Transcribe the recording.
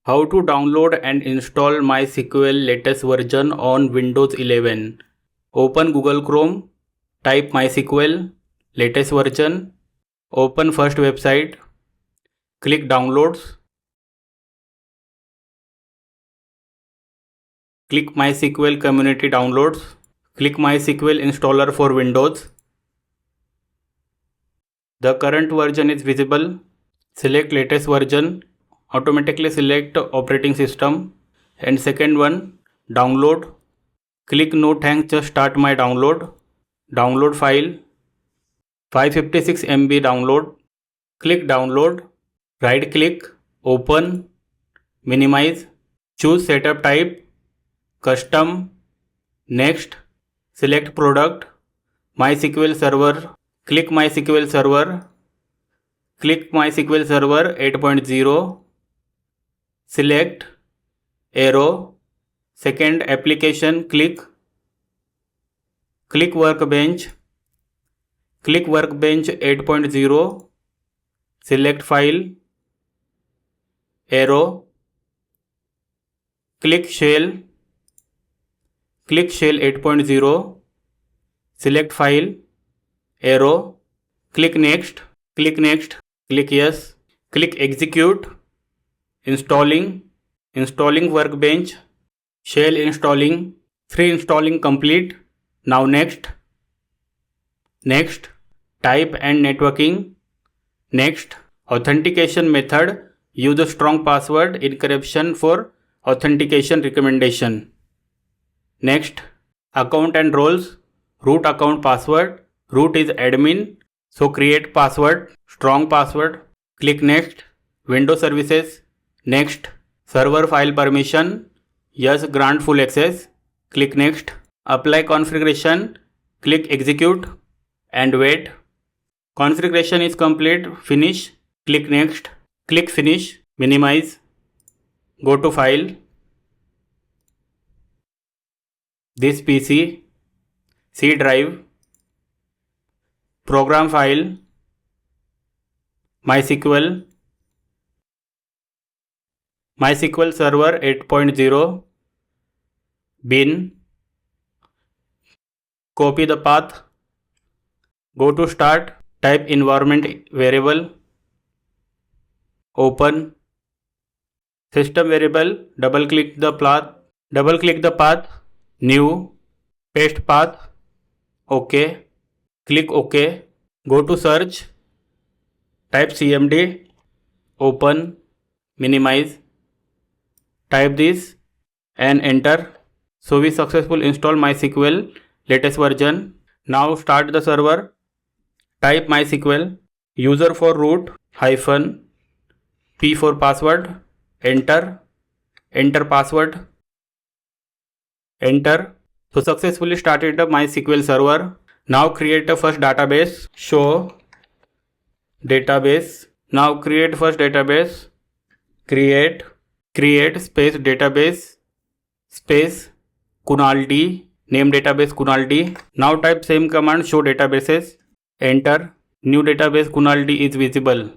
How to download and install MySQL latest version on Windows 11. Open Google Chrome, type MySQL latest version, open first website, click Downloads, click MySQL Community Downloads, click MySQL installer for Windows. The current version is visible. Select latest version, automatically select operating system, and second one, download. Click no thanks, just start my download. Download file 556 MB download. Click download, right click, open, minimize, choose setup type, custom, next, select product, MySQL server, click MySQL server, click MySQL server 8.0, select arrow, second application, click Workbench, click Workbench 8.0, select file, arrow, click Shell 8.0, select file, arrow, click next, click yes, click execute, installing Workbench, shell installing, free installing complete. Now next, type and networking, next, authentication method, use a strong password encryption for authentication recommendation. Next, account and roles, root account password, root is admin, so create password, strong password, click next, Windows services, next, server file permission, yes, grant full access, click next, apply configuration, click execute and wait. Configuration is complete, finish, click next, click finish, minimize, go to file, this PC, C drive, program file, MySQL server 8.0, bin, copy the path, go to start, type environment variable, open, system variable, double click the path, new, paste path, OK, click OK, go to search, type cmd, open, minimize, type this and enter. So we successfully install MySQL latest version. Now start the server, type MySQL, user for root, -p for password, enter password, enter. So successfully started the MySQL server. Now create a first database, show database. Now create first database, create space database space Kunal D, name database Kunal D. Now type same command, show databases, enter, new database Kunal D is visible.